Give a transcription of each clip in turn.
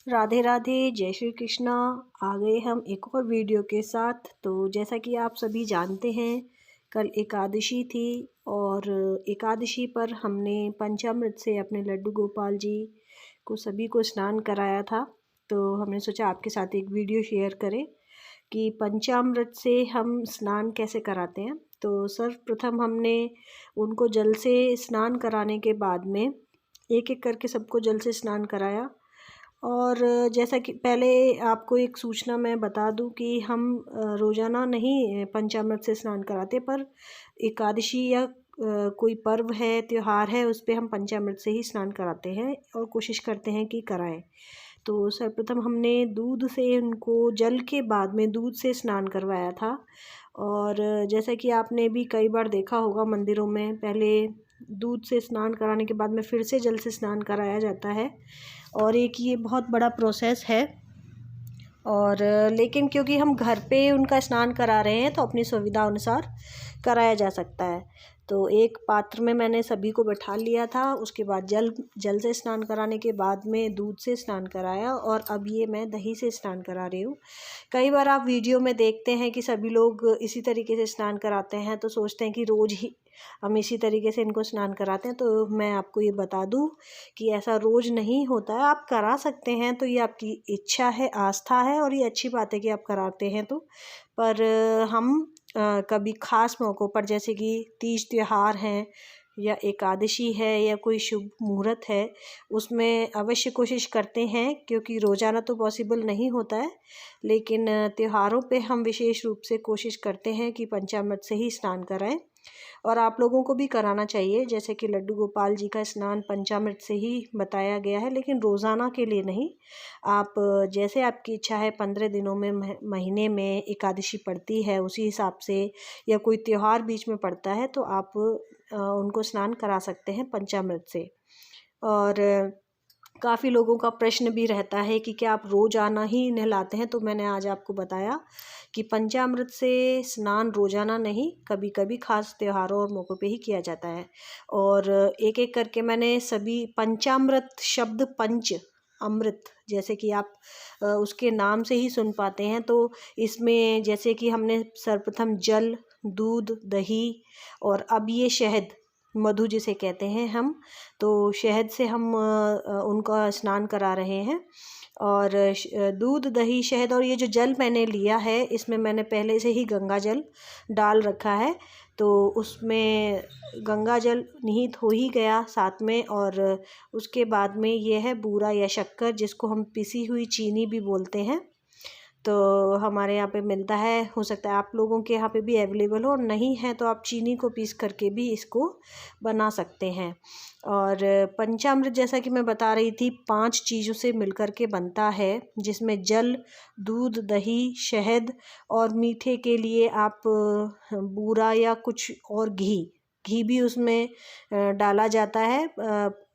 राधे राधे, जय श्री कृष्णा। आ गए हम एक और वीडियो के साथ। तो जैसा कि आप सभी जानते हैं, कल एकादशी थी और एकादशी पर हमने पंचामृत से अपने लड्डू गोपाल जी को सभी को स्नान कराया था। तो हमने सोचा आपके साथ एक वीडियो शेयर करें कि पंचामृत से हम स्नान कैसे कराते हैं। तो सर्वप्रथम हमने उनको जल से स्नान कराने के बाद में एक एक करके सबको जल से स्नान कराया। और जैसा कि पहले आपको एक सूचना मैं बता दूं कि हम रोज़ाना नहीं पंचामृत से स्नान कराते, पर एकादशी या कोई पर्व है, त्यौहार है, उस पे हम पंचामृत से ही स्नान कराते हैं और कोशिश करते हैं कि कराएं। तो सर्वप्रथम हमने दूध से उनको जल के बाद में दूध से स्नान करवाया था। और जैसा कि आपने भी कई बार देखा होगा मंदिरों में, पहले दूध से स्नान कराने के बाद में फिर से जल से स्नान कराया जाता है। और एक ये बहुत बड़ा प्रोसेस है। और लेकिन क्योंकि हम घर पे उनका स्नान करा रहे हैं तो अपनी सुविधा अनुसार कराया जा सकता है। तो एक पात्र में मैंने सभी को बैठा लिया था, उसके बाद जल से स्नान कराने के बाद में दूध से स्नान कराया और अब ये मैं दही से स्नान करा रही हूँ। कई बार आप वीडियो में देखते हैं कि सभी लोग इसी तरीके से स्नान कराते हैं, तो सोचते हैं कि रोज़ ही हम इसी तरीके से इनको स्नान कराते हैं। तो मैं आपको ये बता दूँ कि ऐसा रोज़ नहीं होता है। आप करा सकते हैं, तो ये आपकी इच्छा है, आस्था है, और ये अच्छी बात है कि आप कराते हैं। तो पर हम कभी ख़ास मौक़ों पर, जैसे कि तीज त्योहार हैं या एकादशी है या कोई शुभ मुहूर्त है, उसमें अवश्य कोशिश करते हैं, क्योंकि रोज़ाना तो पॉसिबल नहीं होता है, लेकिन त्योहारों पे हम विशेष रूप से कोशिश करते हैं कि पंचामृत से ही स्नान कराएं। और आप लोगों को भी कराना चाहिए, जैसे कि लड्डू गोपाल जी का स्नान पंचामृत से ही बताया गया है, लेकिन रोज़ाना के लिए नहीं। आप जैसे आपकी इच्छा है, 15 दिनों में, महीने में एकादशी पड़ती है उसी हिसाब से, या कोई त्यौहार बीच में पड़ता है, तो आप उनको स्नान करा सकते हैं पंचामृत से। और काफ़ी लोगों का प्रश्न भी रहता है कि क्या आप रोज़ाना ही नहलाते हैं, तो मैंने आज आपको बताया कि पंचामृत से स्नान रोज़ाना नहीं, कभी कभी खास त्योहारों और मौक़ों पे ही किया जाता है। और एक एक करके मैंने सभी पंचामृत शब्द, पंच अमृत, जैसे कि आप उसके नाम से ही सुन पाते हैं। तो इसमें जैसे कि हमने सर्वप्रथम जल, दूध, दही और अब ये शहद, मधु जिसे कहते हैं हम, तो शहद से हम उनका स्नान करा रहे हैं। और दूध, दही, शहद और ये जो जल मैंने लिया है, इसमें मैंने पहले से ही गंगा जल डाल रखा है। तो उसमें गंगा जल निहित हो ही गया साथ में। और उसके बाद में ये है बूरा या शक्कर, जिसको हम पिसी हुई चीनी भी बोलते हैं। तो हमारे यहाँ पे मिलता है, हो सकता है आप लोगों के यहाँ पे भी अवेलेबल हो, और नहीं है तो आप चीनी को पीस करके भी इसको बना सकते हैं। और पंचामृत, जैसा कि मैं बता रही थी, 5 चीज़ों से मिलकर के बनता है, जिसमें जल, दूध, दही, शहद और मीठे के लिए आप बूरा या कुछ और घी भी उसमें डाला जाता है।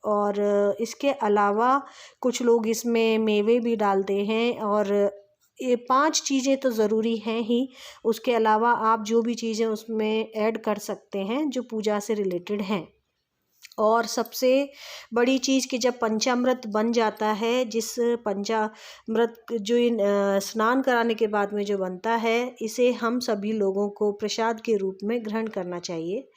और इसके अलावा कुछ लोग इसमें मेवे भी डालते हैं। और ये 5 चीज़ें तो ज़रूरी हैं ही, उसके अलावा आप जो भी चीज़ें उसमें ऐड कर सकते हैं जो पूजा से रिलेटेड हैं। और सबसे बड़ी चीज़ कि जब पंचामृत बन जाता है, जिस पंचामृत जो स्नान कराने के बाद में जो बनता है, इसे हम सभी लोगों को प्रसाद के रूप में ग्रहण करना चाहिए।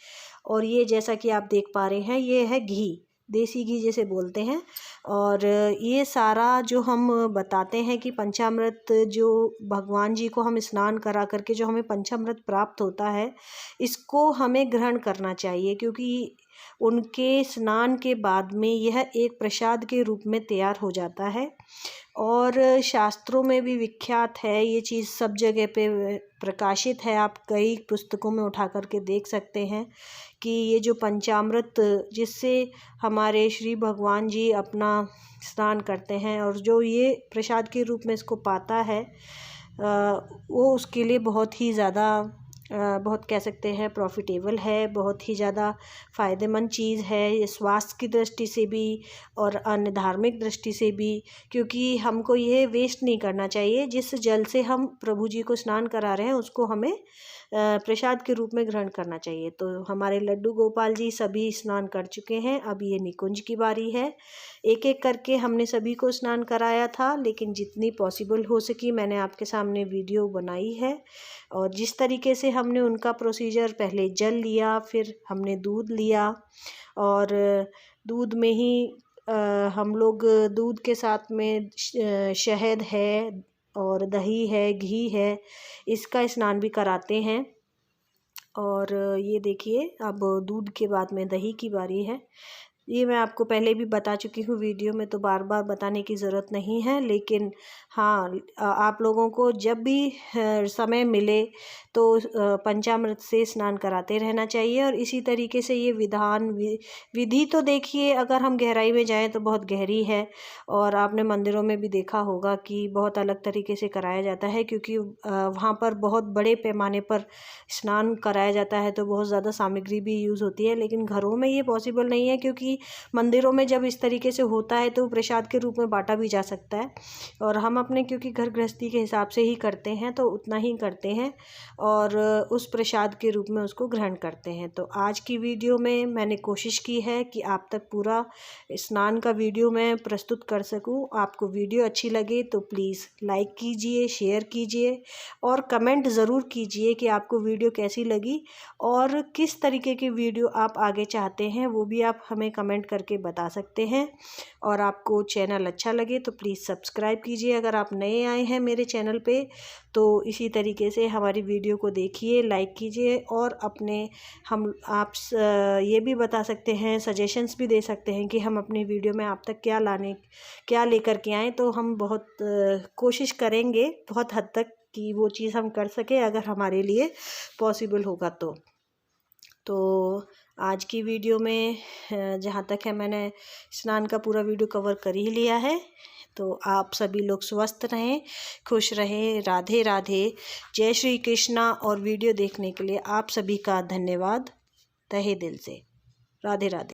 और ये जैसा कि आप देख पा रहे हैं, ये है घी, देसी घी जिसे बोलते हैं। और ये सारा जो हम बताते हैं कि पंचामृत, जो भगवान जी को हम स्नान करा करके जो हमें पंचामृत प्राप्त होता है, इसको हमें ग्रहण करना चाहिए, क्योंकि उनके स्नान के बाद में यह एक प्रसाद के रूप में तैयार हो जाता है। और शास्त्रों में भी विख्यात है ये चीज़, सब जगह पे प्रकाशित है। आप कई पुस्तकों में उठा करके देख सकते हैं कि ये जो पंचामृत, जिससे हमारे श्री भगवान जी अपना स्नान करते हैं, और जो ये प्रसाद के रूप में इसको पाता है, वो उसके लिए बहुत ही ज़्यादा, बहुत कह सकते हैं प्रॉफिटेबल है, बहुत ही ज़्यादा फ़ायदेमंद चीज़ है ये, स्वास्थ्य की दृष्टि से भी और अन्य धार्मिक दृष्टि से भी। क्योंकि हमको ये वेस्ट नहीं करना चाहिए। जिस जल से हम प्रभु जी को स्नान करा रहे हैं, उसको हमें प्रसाद के रूप में ग्रहण करना चाहिए। तो हमारे लड्डू गोपाल जी सभी स्नान कर चुके हैं, अब ये निकुंज की बारी है। एक एक करके हमने सभी को स्नान कराया था, लेकिन जितनी पॉसिबल हो सकी मैंने आपके सामने वीडियो बनाई है। और जिस तरीके से हमने उनका प्रोसीजर, पहले जल लिया, फिर हमने दूध लिया, और दूध में ही हम लोग दूध के साथ में शहद है और दही है, घी है, इसका स्नान भी कराते हैं। और ये देखिए, अब दूध के बाद में दही की बारी है। ये मैं आपको पहले भी बता चुकी हूँ वीडियो में, तो बार बार बताने की ज़रूरत नहीं है। लेकिन हाँ, आप लोगों को जब भी समय मिले तो पंचामृत से स्नान कराते रहना चाहिए। और इसी तरीके से ये विधि तो देखिए, अगर हम गहराई में जाएं तो बहुत गहरी है। और आपने मंदिरों में भी देखा होगा कि बहुत अलग तरीके से कराया जाता है, क्योंकि वहाँ पर बहुत बड़े पैमाने पर स्नान कराया जाता है, तो बहुत ज़्यादा सामग्री भी यूज़ होती है। लेकिन घरों में ये पॉसिबल नहीं है, क्योंकि मंदिरों में जब इस तरीके से होता है तो प्रसाद के रूप में बांटा भी जा सकता है। और हम अपने क्योंकि घर गृहस्थी के हिसाब से ही करते हैं, तो उतना ही करते हैं और उस प्रसाद के रूप में उसको ग्रहण करते हैं। तो आज की वीडियो में मैंने कोशिश की है कि आप तक पूरा स्नान का वीडियो मैं प्रस्तुत कर सकूं। आपको वीडियो अच्छी लगे तो प्लीज़ लाइक कीजिए, शेयर कीजिए और कमेंट ज़रूर कीजिए कि आपको वीडियो कैसी लगी और किस तरीके की वीडियो आप आगे चाहते हैं, वो भी आप हमें कमेंट करके बता सकते हैं। और आपको चैनल अच्छा लगे तो प्लीज़ सब्सक्राइब कीजिए अगर आप नए आए हैं मेरे चैनल पे। तो इसी तरीके से हमारी वीडियो को देखिए, लाइक कीजिए और अपने ये भी बता सकते हैं, सजेशंस भी दे सकते हैं कि हम अपनी वीडियो में आप तक क्या लेकर के आएँ। तो हम बहुत कोशिश करेंगे बहुत हद तक कि वो चीज़ हम कर सकें, अगर हमारे लिए पॉसिबल होगा तो आज की वीडियो में जहाँ तक है, मैंने स्नान का पूरा वीडियो कवर कर ही लिया है। तो आप सभी लोग स्वस्थ रहें, खुश रहें। राधे राधे, जय श्री कृष्णा। और वीडियो देखने के लिए आप सभी का धन्यवाद तहे दिल से। राधे राधे।